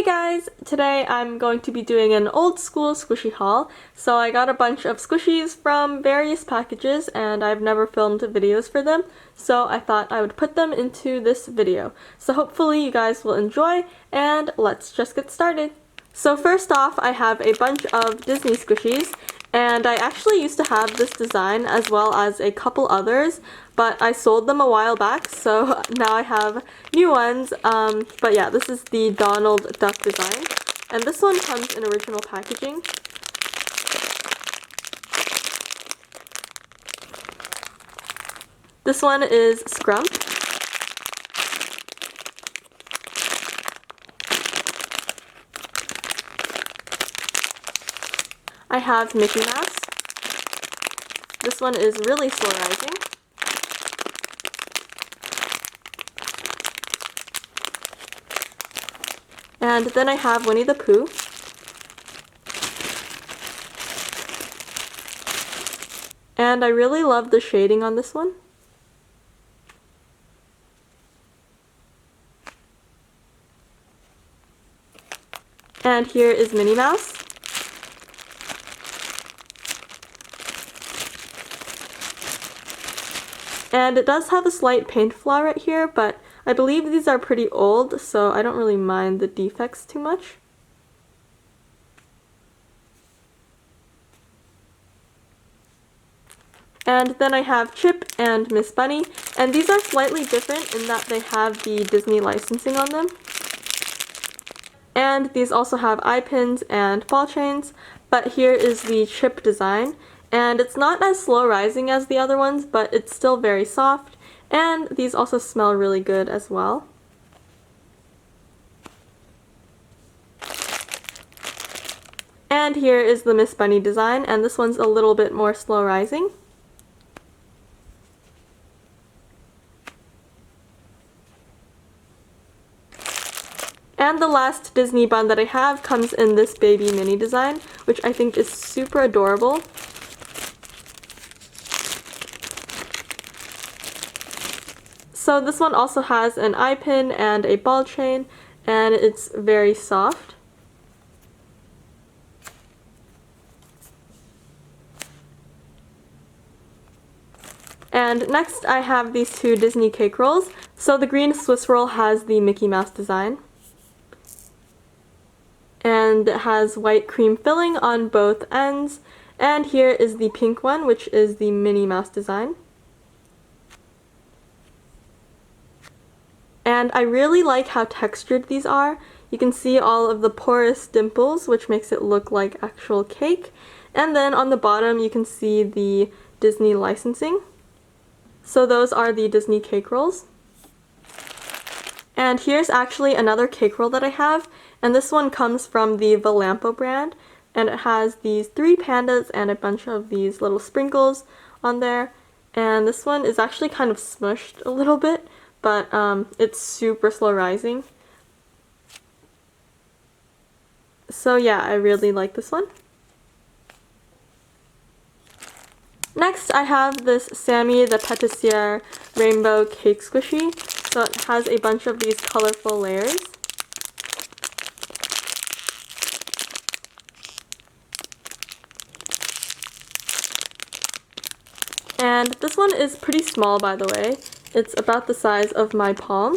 Hey guys! Today I'm going to be doing an old school squishy haul. So I got a bunch of squishies from various packages and I've never filmed videos for them, so I thought I would put them into this video. So hopefully you guys will enjoy, and let's just get started. So first off, I have a bunch of Disney squishies, and I actually used to have this design as well as a couple others, but I sold them a while back, so now I have new ones. But yeah, this is the Donald Duck design, and this one comes in original packaging. This one is Scrump. I have Mickey Mouse. This one is really slow rising. And then I have Winnie the Pooh. And I really love the shading on this one. And here is Minnie Mouse. And it does have a slight paint flaw right here, but I believe these are pretty old, so I don't really mind the defects too much. And then I have Chip and Miss Bunny, and these are slightly different in that they have the Disney licensing on them. And these also have eye pins and ball chains, but here is the Chip design. And it's not as slow rising as the other ones, but it's still very soft, and these also smell really good as well. And here is the Miss Bunny design, and this one's a little bit more slow rising. And the last Disney bun that I have comes in this baby mini design, which I think is super adorable. So this one also has an eye pin and a ball chain, and it's very soft. And next I have these two Disney cake rolls. So the green Swiss roll has the Mickey Mouse design. And it has white cream filling on both ends. And here is the pink one, which is the Minnie Mouse design. And I really like how textured these are. You can see all of the porous dimples, which makes it look like actual cake. And then on the bottom you can see the Disney licensing. So those are the Disney cake rolls. And here's actually another cake roll that I have, and this one comes from the Valampo brand, and it has these 3 pandas and a bunch of these little sprinkles on there. And this one is actually kind of smushed a little bit, but it's super slow rising. So yeah, I really like this one. Next I have this Sammy the Patissiere Rainbow Cake Squishy. So it has a bunch of these colorful layers. And this one is pretty small, by the way. It's about the size of my palm.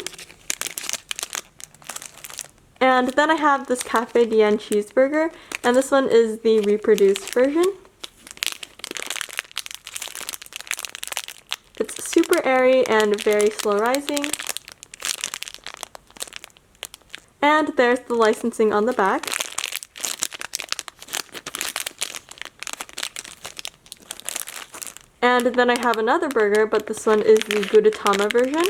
And then I have this Cafe Dien cheeseburger, and this one is the reproduced version. It's super airy and very slow rising. And there's the licensing on the back. And then I have another burger, but this one is the Gudetama version.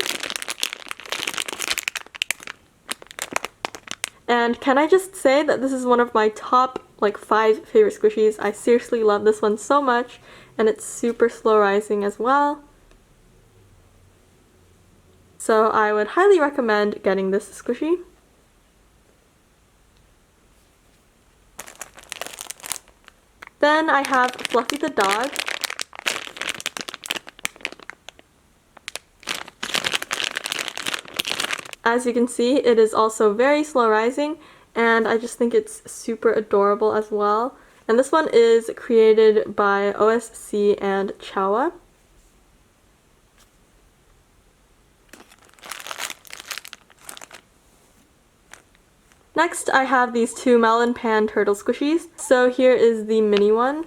And can I just say that this is one of my top 5 favorite squishies. I seriously love this one so much, and it's super slow rising as well. So I would highly recommend getting this squishy. Then I have Fluffy the dog. As you can see, it is also very slow rising, and I just think it's super adorable as well. And this one is created by OSC and Chawla. Next, I have these two Melon Pan turtle squishies. So here is the mini one.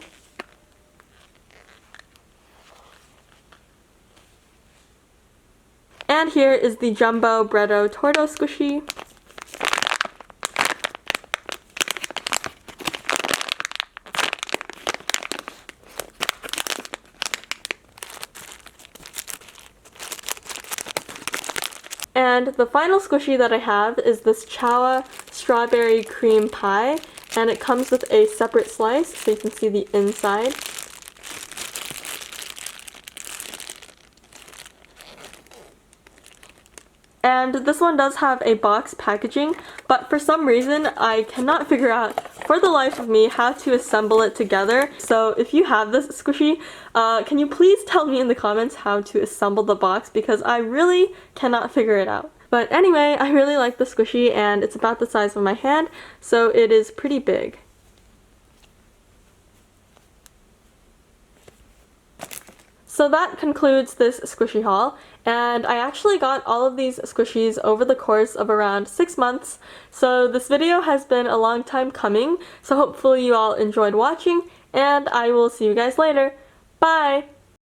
And here is the Jumbo Bretto Torto squishy. And the final squishy that I have is this Chawla Strawberry Cream Pie, and it comes with a separate slice so you can see the inside. And this one does have a box packaging, but for some reason I cannot figure out for the life of me how to assemble it together. So if you have this squishy, can you please tell me in the comments how to assemble the box, because I really cannot figure it out. But anyway, I really like the squishy and it's about the size of my hand, so it is pretty big. So that concludes this squishy haul, and I actually got all of these squishies over the course of around 6 months, so this video has been a long time coming, so hopefully you all enjoyed watching, and I will see you guys later. Bye!